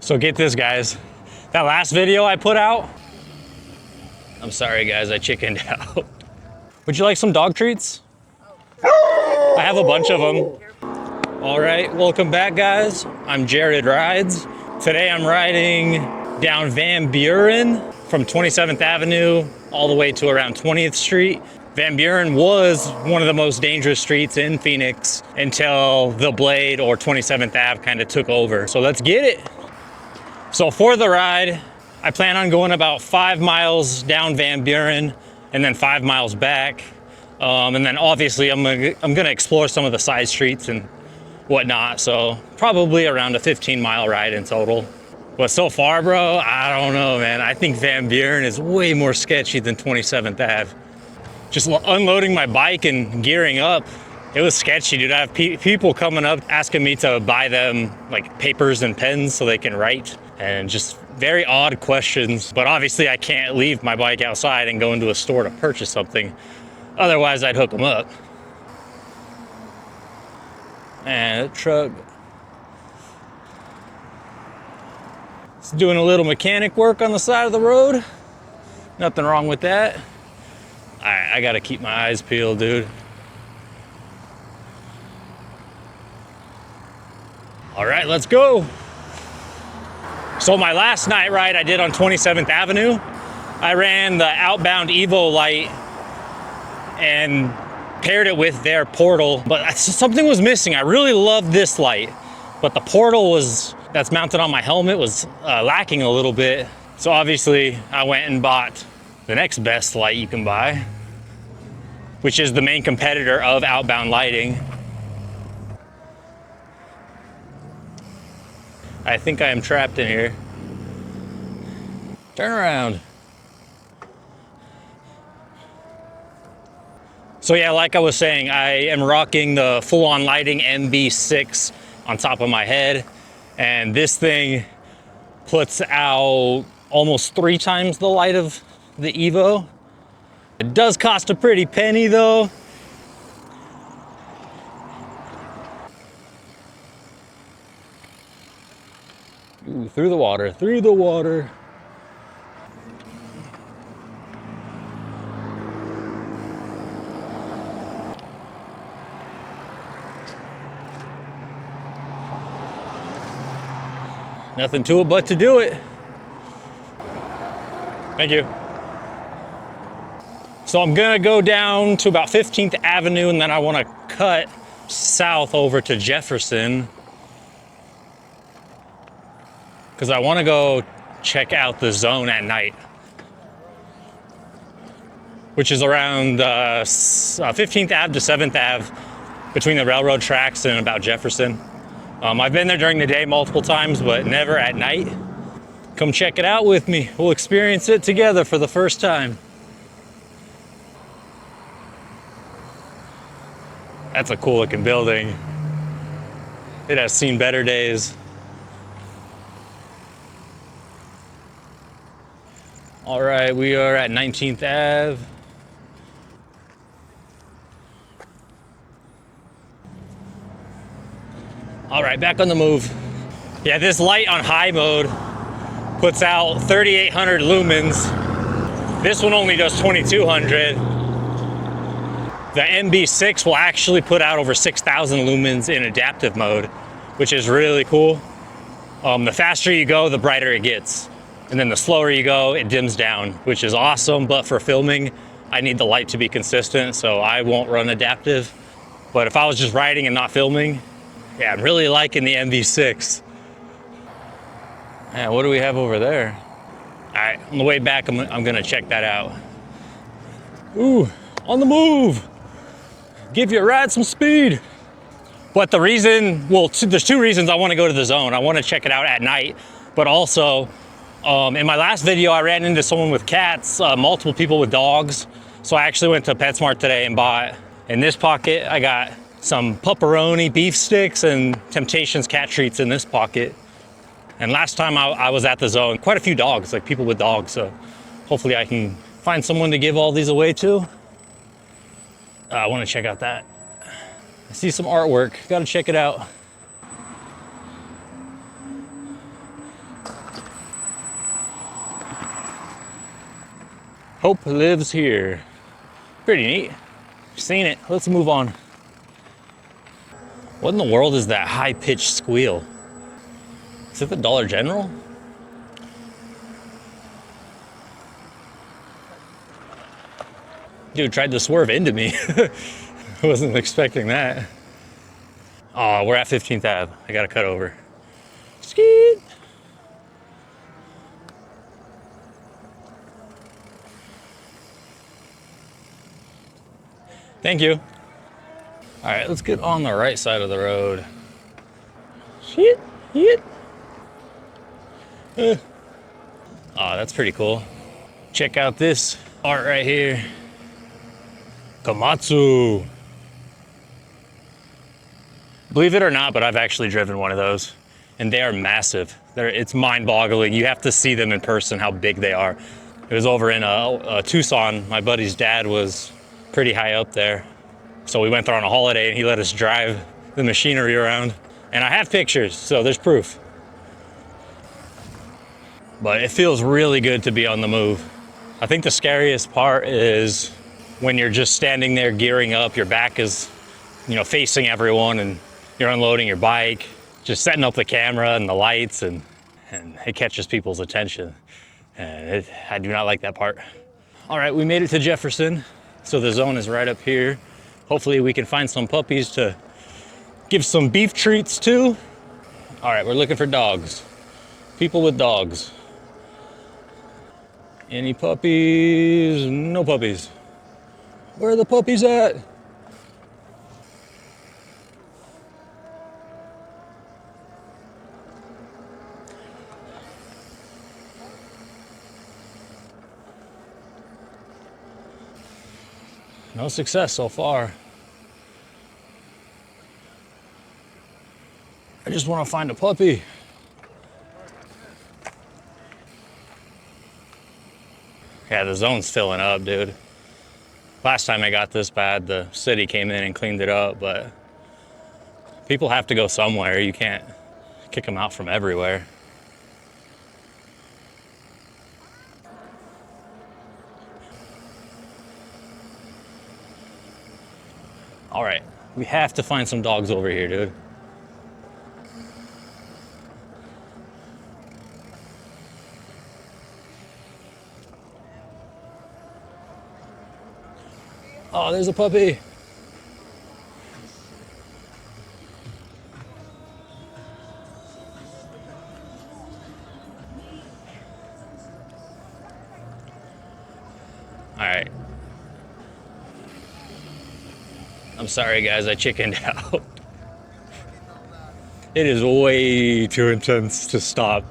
So get this, guys. That last video I put out, I'm sorry guys, I chickened out. Would you like some dog treats? I have a bunch of them. All right, welcome back guys. I'm Jared Rides. Today I'm riding down Van Buren from 27th Avenue all the way to around 20th Street. Van Buren was one of the most dangerous streets in Phoenix until the Blade or 27th Ave kind of took over. So let's get it. So for the ride, I plan on going about 5 miles down Van Buren and then 5 miles back. And then obviously I'm gonna explore some of the side streets and whatnot. So probably around a 15-mile ride in total. But so far, bro, I don't know, man. I think Van Buren is way more sketchy than 27th Ave. Just unloading my bike and gearing up, it was sketchy, dude. I have people coming up asking me to buy them like papers and pens so they can write, and just very odd questions. But obviously I can't leave my bike outside and go into a store to purchase something. Otherwise I'd hook them up. And that truck, it's doing a little mechanic work on the side of the road. Nothing wrong with that. I gotta keep my eyes peeled, dude. All right, let's go. So my last night ride I did on 27th Avenue, I ran the outbound Evo light and paired it with their portal, but something was missing. I really love this light, but the portal that's mounted on my helmet was lacking a little bit. So obviously I went and bought the next best light you can buy, which is the main competitor of outbound lighting. I think I am trapped in here. Turn around. So yeah, like I was saying, I am rocking the full-on lighting MB6 on top of my head. And this thing puts out almost 3 times the light of the Evo. It does cost a pretty penny though. Ooh, through the water, through the water. Nothing to it but to do it. Thank you. So I'm gonna go down to about 15th Avenue and then I wanna cut south over to Jefferson, because I wanna go check out the zone at night, which is around 15th Ave to 7th Ave, between the railroad tracks and about Jefferson. I've been there during the day multiple times, but never at night. Come check it out with me. We'll experience it together for the first time. That's a cool looking building. It has seen better days. All right, we are at 19th Ave. All right, back on the move. Yeah, this light on high mode puts out 3,800 lumens. This one only does 2,200. The MB6 will actually put out over 6,000 lumens in adaptive mode, which is really cool. The faster you go, the brighter it gets. And then the slower you go, it dims down, which is awesome. But for filming, I need the light to be consistent, so I won't run adaptive. But if I was just riding and not filming, yeah, I'm really liking the MB6. Man, what do we have over there? All right, on the way back, I'm gonna check that out. Ooh, on the move. Give your ride some speed. But the reason, well, there's 2 reasons I wanna go to the zone. I wanna check it out at night, but also, in my last video, I ran into someone with cats, multiple people with dogs. So I actually went to PetSmart today and bought, in this pocket, I got some pepperoni beef sticks and Temptations cat treats in this pocket. And last time I was at the zone, quite a few dogs, like people with dogs. So hopefully I can find someone to give all these away to. I want to check out that. I see some artwork, gotta check it out. Hope lives here. Pretty neat. Seen it. Let's move on. What in the world is that high-pitched squeal? Is it the Dollar General? Dude tried to swerve into me. I wasn't expecting that. Oh, we're at 15th Ave. I gotta cut over. Skeet. Thank you. All right, let's get on the right side of the road. Shit, shit. Oh, that's pretty cool. Check out this art right here. Komatsu. Believe it or not, but I've actually driven one of those, and they are massive. It's mind-boggling. You have to see them in person, how big they are. It was over in Tucson. My buddy's dad was pretty high up there. So we went there on a holiday and he let us drive the machinery around. And I have pictures, so there's proof. But it feels really good to be on the move. I think the scariest part is when you're just standing there gearing up, your back is, facing everyone and you're unloading your bike, just setting up the camera and the lights, and it catches people's attention. And I do not like that part. All right, we made it to Jefferson. So the zone is right up here. Hopefully we can find some puppies to give some beef treats to. All right, we're looking for dogs. People with dogs. Any puppies? No puppies. Where are the puppies at? No success so far. I just want to find a puppy. Yeah, the zone's filling up, dude. Last time I got this bad, the city came in and cleaned it up, but people have to go somewhere. You can't kick them out from everywhere. All right, we have to find some dogs over here, dude. Oh, there's a puppy. All right. I'm sorry, guys, I chickened out. It is way too intense to stop.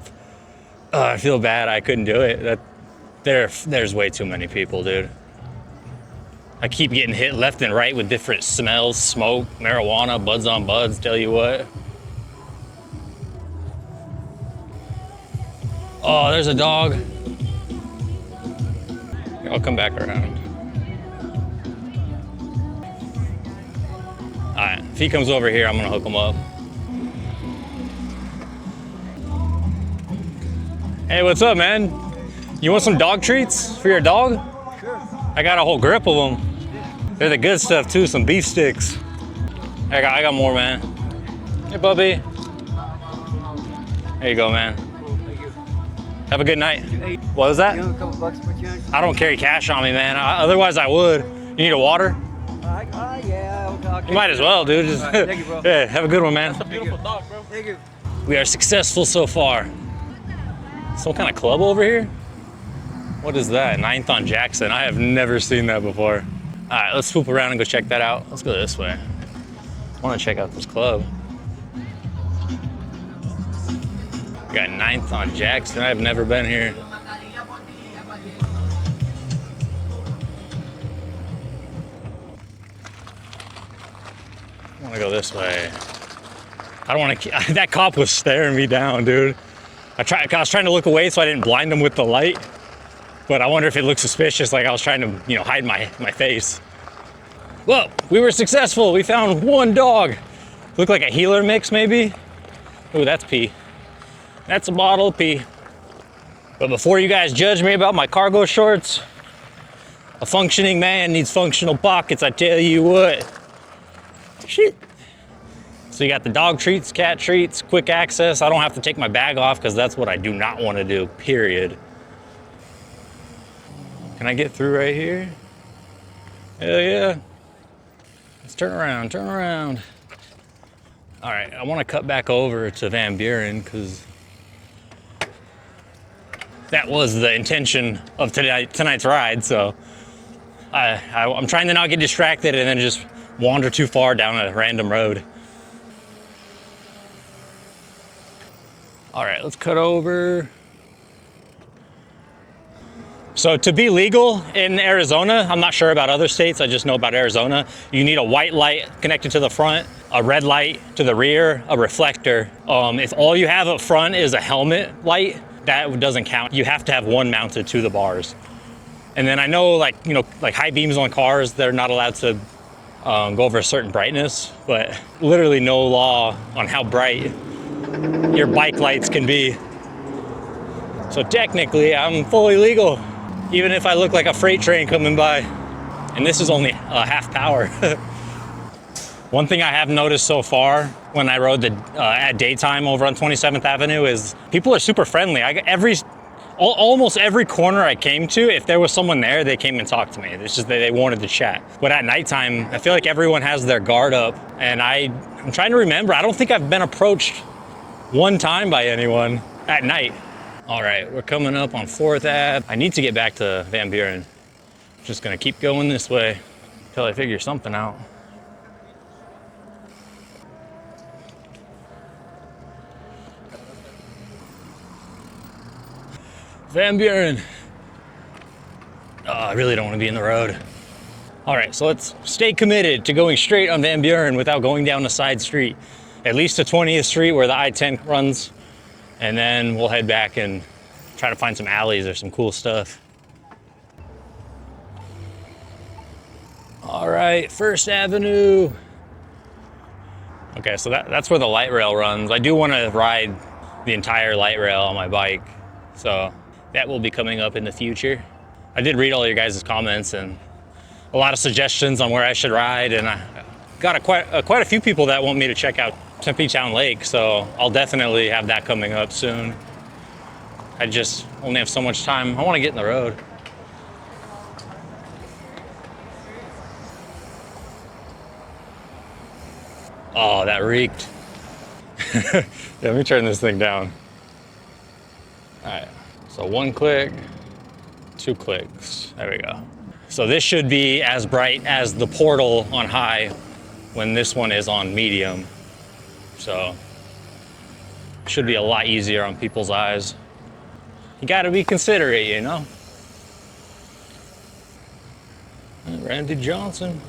I feel bad I couldn't do it. There's way too many people, dude. I keep getting hit left and right with different smells, smoke, marijuana, buds on buds, tell you what. Oh, there's a dog. I'll come back around. All right, if he comes over here, I'm gonna hook him up. Hey, what's up, man? You want some dog treats for your dog? Sure. I got a whole grip of them. They're the good stuff too, some beef sticks. I got more, man. Hey, Bubby. There you go, man. Thank you. Have a good night. What was that? You want a couple bucks per chance? I don't carry cash on me, man. Otherwise I would. You need a water? Yeah. You might as well, dude. Just, right, thank you, bro. Yeah, have a good one, man. That's a beautiful dog, bro. Thank you. We are successful so far. Some kind of club over here? What is that? 9th on Jackson. I have never seen that before. All right, let's swoop around and go check that out. Let's go this way. I want to check out this club. We got 9th on Jackson. I've never been here. I want to go this way. I don't want to. That cop was staring me down, dude. I was trying to look away so I didn't blind him with the light. But I wonder if it looked suspicious, like I was trying to, hide my face. Well, we were successful. We found one dog. Looked like a healer mix, maybe. Ooh, that's pee. That's a bottle of pee. But before you guys judge me about my cargo shorts, A functioning man needs functional pockets, I tell you what. Shit. So you got the dog treats, cat treats, quick access. I don't have to take my bag off because that's what I do not want to do, period. Can I get through right here? Hell yeah. Let's turn around, turn around. All right, I want to cut back over to Van Buren because that was the intention of tonight's ride. So I'm trying to not get distracted and then just wander too far down a random road. All right, let's cut over. So to be legal in Arizona, I'm not sure about other states, I just know about Arizona, you need a white light connected to the front, a red light to the rear, a reflector. If all you have up front is a helmet light, that doesn't count. You have to have one mounted to the bars. And then I know like high beams on cars, they're not allowed to go over a certain brightness, but literally no law on how bright your bike lights can be. So technically I'm fully legal, even if I look like a freight train coming by. And this is only half power. One thing I have noticed so far when I rode at daytime over on 27th Avenue is people are super friendly. Almost every corner I came to, if there was someone there, they came and talked to me. It's just that they wanted to chat. But at nighttime, I feel like everyone has their guard up. And I'm trying to remember, I don't think I've been approached one time by anyone at night. All right, we're coming up on 4th Ave. I need to get back to Van Buren. Just gonna keep going this way until I figure something out. Van Buren. Oh, I really don't want to be in the road. All right, so let's stay committed to going straight on Van Buren without going down a side street. At least to 20th Street where the I-10 runs. And then we'll head back and try to find some alleys or some cool stuff. All right, 1st Avenue. Okay, so that's where the light rail runs. I do want to ride the entire light rail on my bike. So that will be coming up in the future. I did read all your guys' comments and a lot of suggestions on where I should ride. And I got quite a few people that want me to check out Tempe Town Lake, so I'll definitely have that coming up soon. I just only have so much time. I want to get in the road. Oh, that reeked. Yeah, let me turn this thing down. All right, so 1 click, 2 clicks, there we go. So this should be as bright as the portal on high when this one is on medium. So it should be a lot easier on people's eyes. You gotta be considerate, you know? Randy Johnson.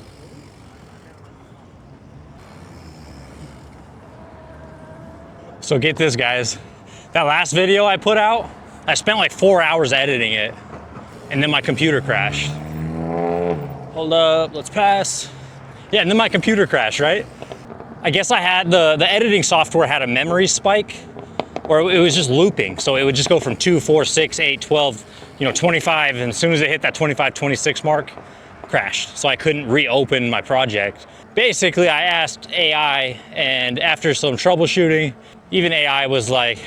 So get this, guys. That last video I put out, I spent like 4 hours editing it, and then my computer crashed. Hold up, let's pass. Yeah, and then my computer crashed, right? I guess I had the editing software had a memory spike, or it was just looping. So it would just go from 2, 4, 6, 8, 12, 25, and as soon as it hit that 25, 26 mark, crashed. So I couldn't reopen my project. Basically, I asked AI, and after some troubleshooting, even AI was like,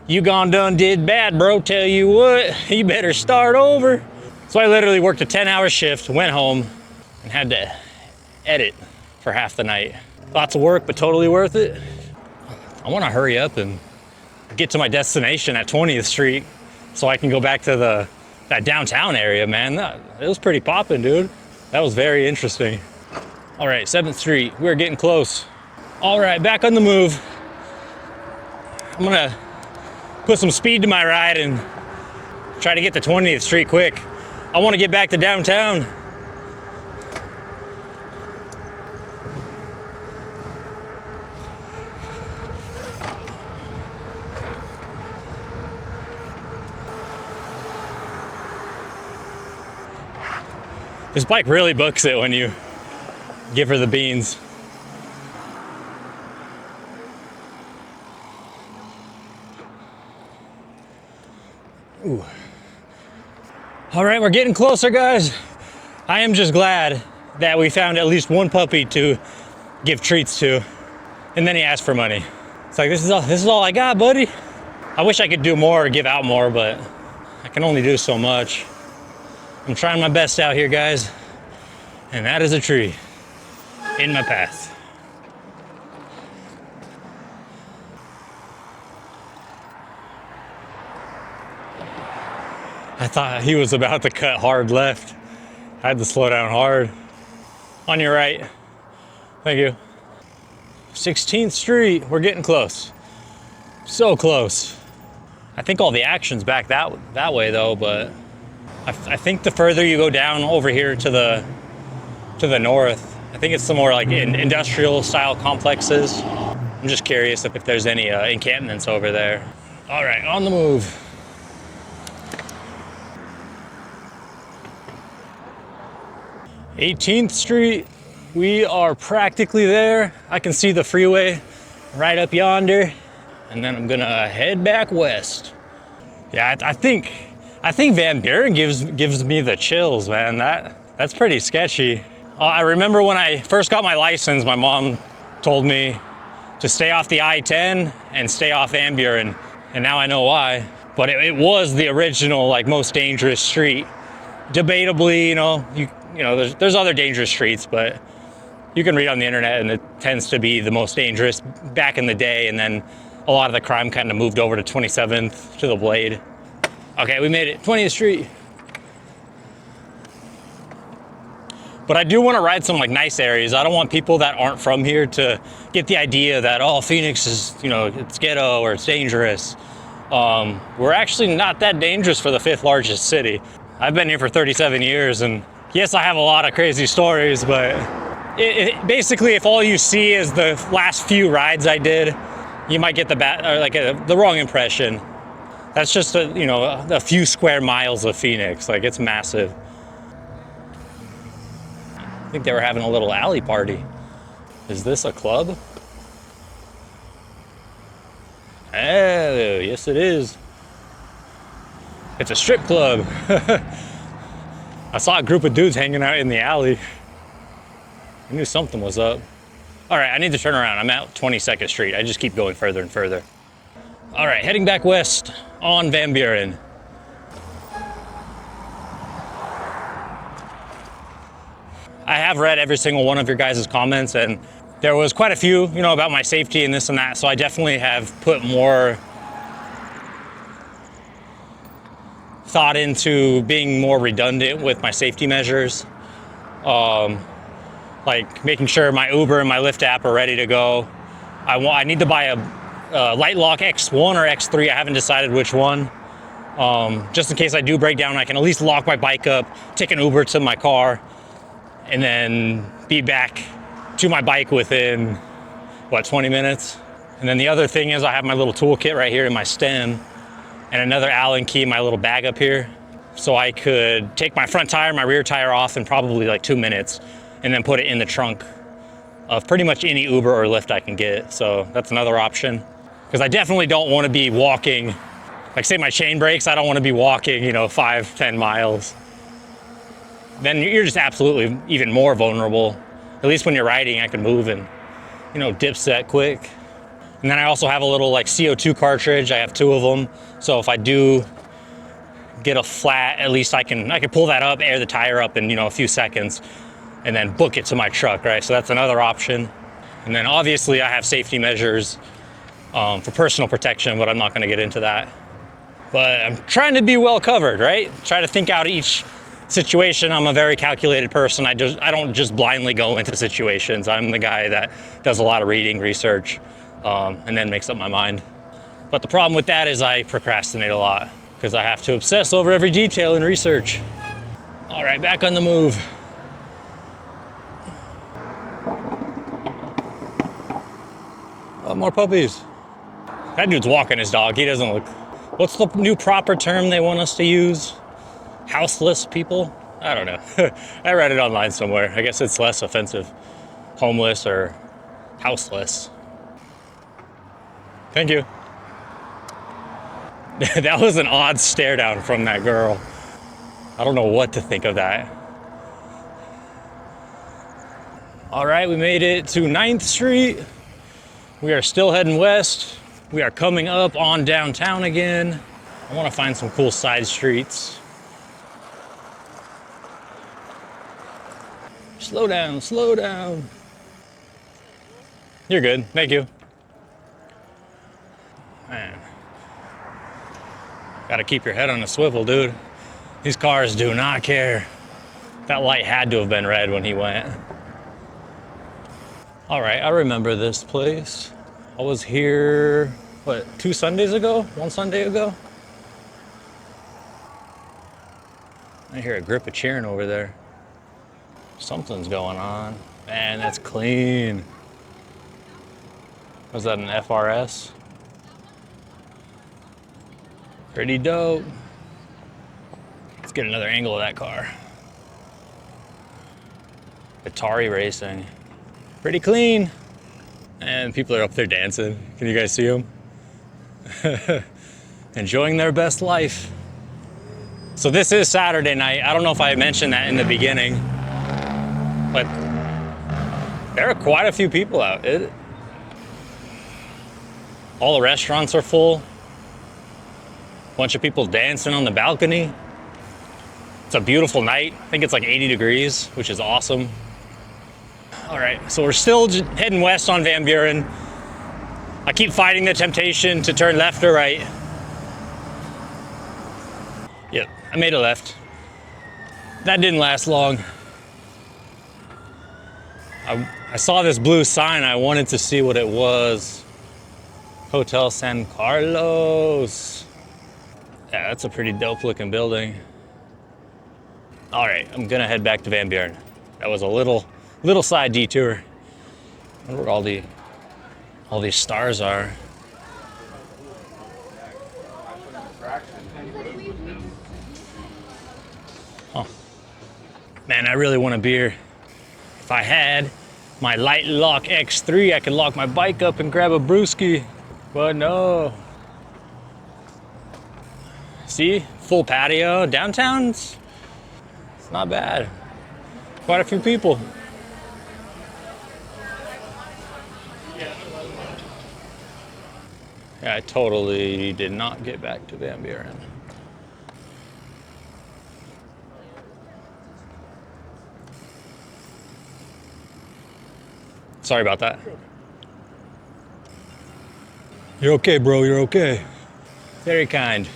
you gone done did bad, bro, tell you what, you better start over. So I literally worked a 10-hour shift, went home, and had to edit for half the night. Lots of work, but totally worth it. I want to hurry up and get to my destination at 20th Street so I can go back to that downtown area, man. It was pretty popping, dude. That was very interesting. All right, 7th Street, we're getting close. All right, back on the move. I'm gonna put some speed to my ride and try to get to 20th Street quick. I want to get back to downtown. This bike really books it when you give her the beans. Ooh. All right, we're getting closer, guys. I am just glad that we found at least one puppy to give treats to. And then he asked for money. It's like, this is all I got, buddy. I wish I could do more or give out more, but I can only do so much. I'm trying my best out here, guys. And that is a tree in my path. I thought he was about to cut hard left. I had to slow down hard. On your right. Thank you. 16th Street, we're getting close. So close. I think all the action's back that way though, but I think the further you go down over here to the north, I think it's some more like industrial style complexes. I'm just curious if there's any encampments over there. All right, on the move. '18th Street, we are practically there. I can see the freeway right up yonder, and then I'm gonna head back west. Yeah, I think Van Buren gives me the chills, man. That's pretty sketchy. I remember when I first got my license, my mom told me to stay off the I-10 and stay off Van Buren, and now I know why. But it was the original, like, most dangerous street. Debatably, you know, there's other dangerous streets, but you can read on the internet and it tends to be the most dangerous back in the day, and then a lot of the crime kind of moved over to 27th to the Blade. Okay, we made it, 20th Street. But I do want to ride some like nice areas. I don't want people that aren't from here to get the idea that, oh, Phoenix is, you know, it's ghetto or it's dangerous. We're actually not that dangerous for the 5th largest city. I've been here for 37 years, and yes, I have a lot of crazy stories, but basically, if all you see is the last few rides I did, you might get the wrong impression. That's just a few square miles of Phoenix. Like, it's massive. I think they were having a little alley party. Is this a club? Oh, yes it is. It's a strip club. I saw a group of dudes hanging out in the alley. I knew something was up. All right, I need to turn around. I'm at 22nd Street. I just keep going further and further. All right, heading back west on Van Buren. I have read every single one of your guys' comments, and there was quite a few, about my safety and this and that, so I definitely have put more thought into being more redundant with my safety measures. Like making sure my Uber and my Lyft app are ready to go. I need to buy a Light Lock X1 or X3. I haven't decided which one. Just in case I do break down, I can at least lock my bike up, take an Uber to my car, and then be back to my bike within, 20 minutes? And then the other thing is I have my little toolkit right here in my stem, and another Allen key in my little bag up here. So I could take my front tire, my rear tire off in probably like 2 minutes, and then put it in the trunk of pretty much any Uber or Lyft I can get. So that's another option. Because I definitely don't want to be walking, like say my chain breaks, I don't want to be walking, 5-10 miles. Then you're just absolutely even more vulnerable. At least when you're riding, I can move and, dip set quick. And then I also have a little like CO2 cartridge. I have 2 of them. So if I do get a flat, at least I can pull that up, air the tire up in, a few seconds, and then book it to my truck, right? So that's another option. And then obviously I have safety measures for personal protection, but I'm not gonna get into that. But I'm trying to be well covered, right? Try to think out each situation. I'm a very calculated person. I don't just blindly go into situations. I'm the guy that does a lot of reading, research, and then makes up my mind. But the problem with that is I procrastinate a lot because I have to obsess over every detail in research. All right, back on the move. Oh, more puppies. That dude's walking his dog. He doesn't look... What's the new proper term they want us to use? Houseless people? I don't know. I read it online somewhere. I guess it's less offensive. Homeless or houseless. Thank you. That was an odd stare down from that girl. I don't know what to think of that. All right, we made it to 9th Street. We are still heading west. We are coming up on downtown again. I want to find some cool side streets. Slow down, slow down. You're good, thank you. Man. Gotta keep your head on a swivel, dude. These cars do not care. That light had to have been red when he went. All right, I remember this place. I was here, what, 2 Sundays ago? 1 Sunday ago? I hear a grip of cheering over there. Something's going on. Man, that's clean. Was that an FRS? Pretty dope. Let's get another angle of that car. Atari racing. Pretty clean. And people are up there dancing. Can you guys see them? Enjoying their best life. So this is Saturday night. I don't know if I mentioned that in the beginning, but there are quite a few people out. All the restaurants are full. Bunch of people dancing on the balcony. It's a beautiful night. I think it's like 80 degrees, which is awesome. All right, so we're still heading west on Van Buren. I keep fighting the temptation to turn left or right. Yep, I made a left. That didn't last long. I saw this blue sign. I wanted to see what it was. Hotel San Carlos. Yeah, that's a pretty dope looking building. All right, I'm gonna head back to Van Buren. That was a little side detour. I wonder where all these stars are. Oh, man, I really want a beer. If I had my Light Lock X3, I could lock my bike up and grab a brewski, but no. See, full patio. Downtown's it's not bad. Quite a few people. Yeah, I totally did not get back to Van Buren. Sorry about that. You're okay, bro, you're okay. Very kind.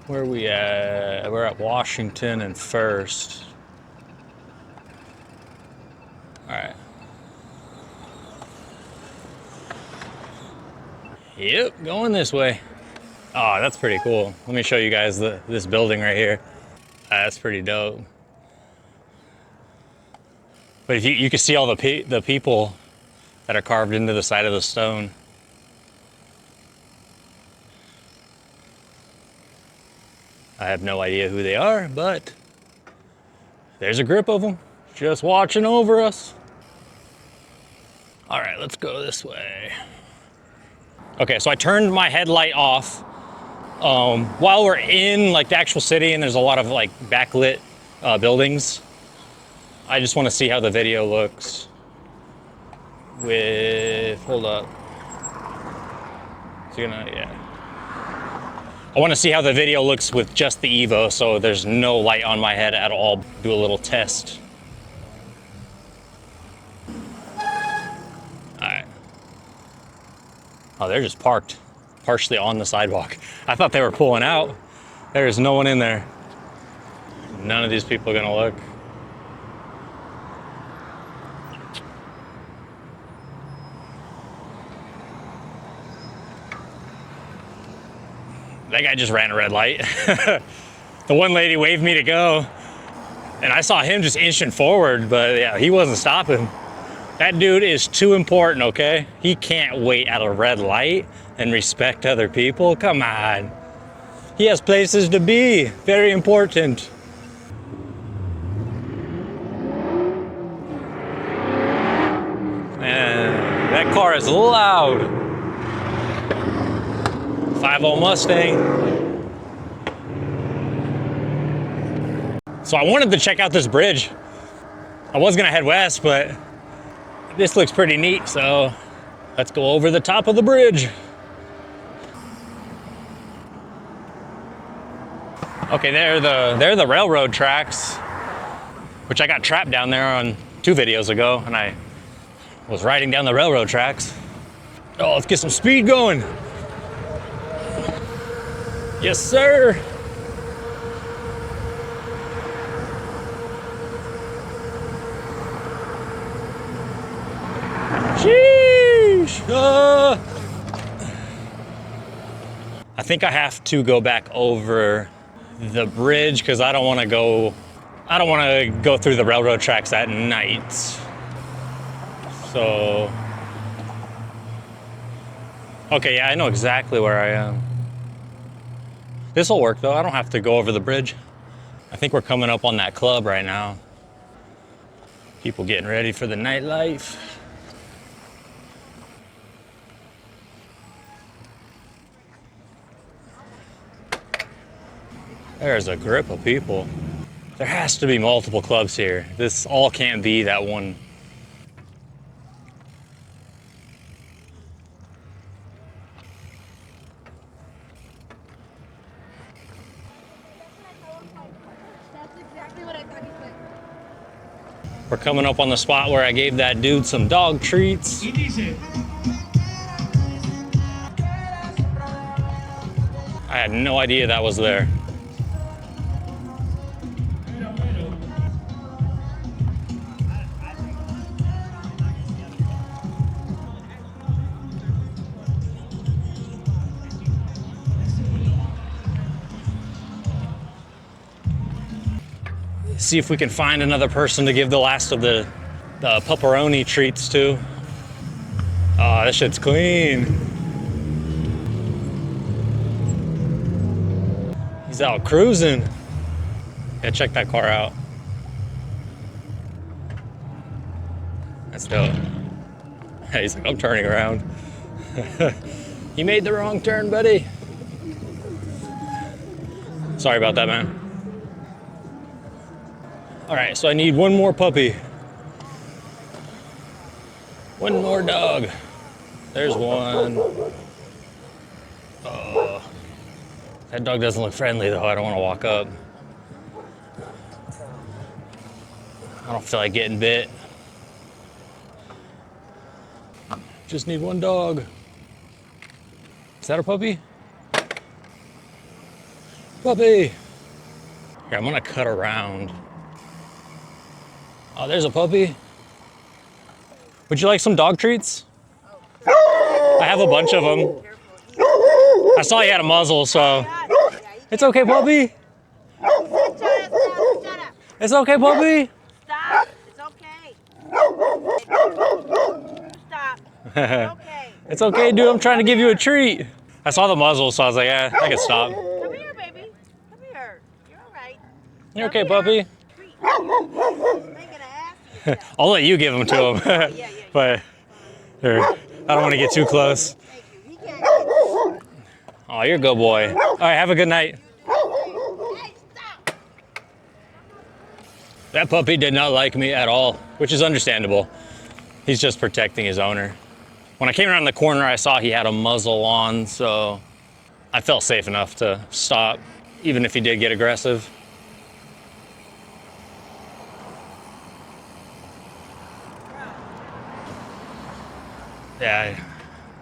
Where are we at? We're at Washington and First. All right. Yep, going this way. Oh, that's pretty cool. Let me show you guys this building right here. That's pretty dope. But if you can see all the people that are carved into the side of the stone. I have no idea who they are, but there's a grip of them just watching over us. All right, let's go this way. Okay, so I turned my headlight off while we're in like the actual city, and there's a lot of like backlit buildings. I just want to see how the video looks with, hold up. Yeah. I want to see how the video looks with just the Evo, so there's no light on my head at all. Do a little test. All right. Oh, they're just parked partially on the sidewalk. I thought they were pulling out. There's no one in there. None of these people are gonna look. That guy just ran a red light. The one lady waved me to go, and I saw him just inching forward, but yeah, he wasn't stopping. That dude is too important, okay? He can't wait at a red light and respect other people. Come on. He has places to be. Very important. Man, that car is loud. 5.0 Mustang. So I wanted to check out this bridge. I was gonna head west, but this looks pretty neat, so let's go over the top of the bridge. Okay, they're the railroad tracks, which I got trapped down there on 2 videos ago, and I was riding down the railroad tracks. Oh, let's get some speed going. Yes, sir. Sheesh. I think I have to go back over the bridge because I don't want to go through the railroad tracks at night. So, okay, yeah, I know exactly where I am. This will work though. I don't have to go over the bridge. I think we're coming up on that club right now. People getting ready for the nightlife. There's a grip of people. There has to be multiple clubs here. This all can't be that one. That's exactly what I thought you said. We're coming up on the spot where I gave that dude some dog treats. I had no idea that was there. See if we can find another person to give the last of the pepperoni treats to. Oh, this shit's clean. He's out cruising. Yeah, check that car out. That's dope. He's like, I'm turning around. You made the wrong turn, buddy. Sorry about that, man. All right, so I need one more puppy. One more dog. There's one. Oh, that dog doesn't look friendly though. I don't want to walk up. I don't feel like getting bit. Just need one dog. Is that a puppy? Puppy. Here, I'm gonna cut around. Oh, there's a puppy. Would you like some dog treats? I have a bunch of them. I saw you had a muzzle, so. It's okay, puppy. It's okay, puppy. Stop. It's okay. Stop. It's okay. It's okay, dude. I'm trying to give you a treat. I saw the muzzle, so I was like, I can stop. Come here, baby. Come here. You're all right. You're okay, puppy. I'll let you give them to him. But here, I don't want to get too close. Oh, you're a good boy. All right, have a good night. That puppy did not like me at all, which is understandable. He's just protecting his owner. When I came around the corner, I saw he had a muzzle on, so I felt safe enough to stop, even if he did get aggressive. Yeah,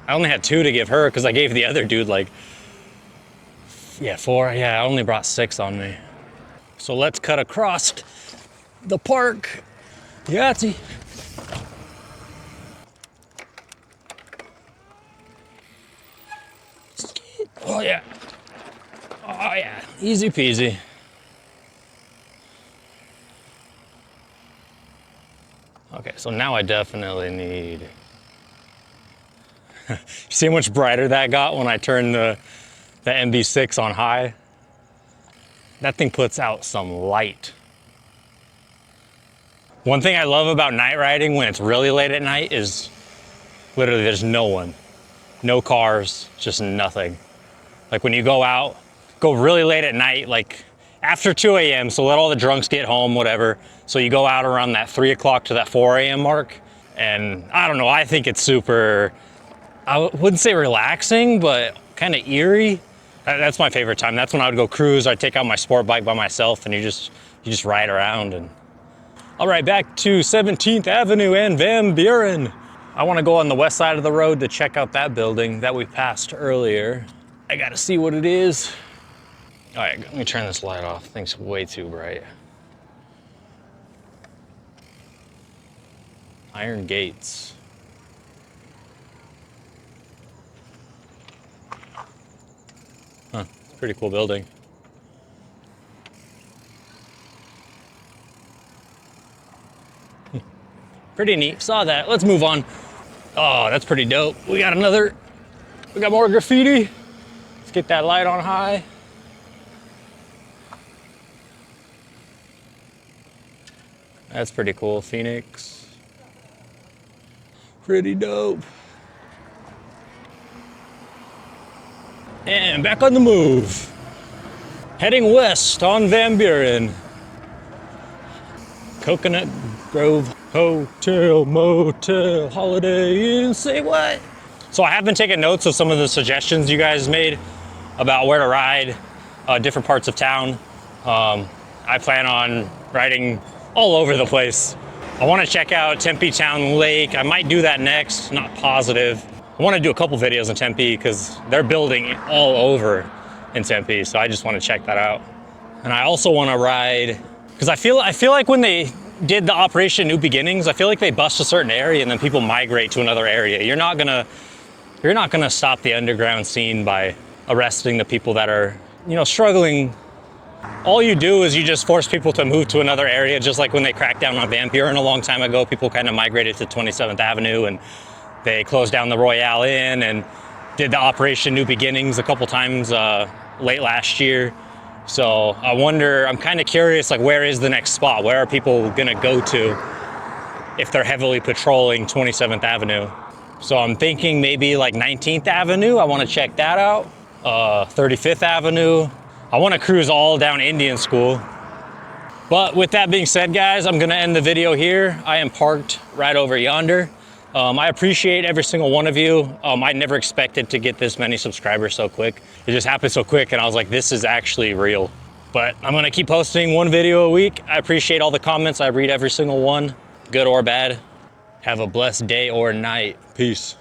I only had 2 to give her because I gave the other dude like, 4. Yeah, I only brought 6 on me. So let's cut across the park. Yahtzee. Oh yeah. Oh yeah, easy peasy. Okay, so now I definitely need. You see how much brighter that got when I turned the MB6 on high? That thing puts out some light. One thing I love about night riding when it's really late at night is literally there's no one. No cars, just nothing. Like when you go out, go really late at night, like after 2 a.m. So let all the drunks get home, whatever. So you go out around that 3 o'clock to that 4 a.m. mark. And I don't know, I think it's super, I wouldn't say relaxing, but kind of eerie. That's my favorite time. That's when I would go cruise. I'd take out my sport bike by myself and you just ride around. And all right, back to 17th Avenue and Van Buren. I want to go on the west side of the road to check out that building that we passed earlier. I got to see what it is. All right, let me turn this light off. Thing's way too bright. Iron gates. Huh, it's a pretty cool building. Pretty neat, saw that. Let's move on. Oh, that's pretty dope. We got more graffiti. Let's get that light on high. That's pretty cool, Phoenix. Pretty dope. And back on the move. Heading west on Van Buren. Coconut Grove Hotel, Motel, Holiday Inn, say what? So I have been taking notes of some of the suggestions you guys made about where to ride, different parts of town. I plan on riding all over the place. I want to check out Tempe Town Lake. I might do that next, not positive. I want to do a couple videos in Tempe because they're building all over in Tempe, so I just want to check that out. And I also want to ride, because I feel like when they did the Operation New Beginnings, I feel like they bust a certain area and then people migrate to another area. You're not gonna stop the underground scene by arresting the people that are, struggling. All you do is you just force people to move to another area, just like when they cracked down on Van Buren a long time ago. People kind of migrated to 27th Avenue and they closed down the Royale Inn and did the Operation New Beginnings a couple times late last year. So I wonder, I'm kind of curious, like, where is the next spot? Where are people gonna go to if they're heavily patrolling 27th Avenue? So I'm thinking maybe like 19th Avenue. I want to check that out. 35th Avenue. I want to cruise all down Indian School. But with that being said, guys, I'm gonna end the video here. I am parked right over yonder. I appreciate every single one of you. I never expected to get this many subscribers so quick. It just happened so quick and I was like, this is actually real. But I'm gonna keep posting one video a week. I appreciate all the comments. I read every single one, good or bad. Have a blessed day or night. Peace.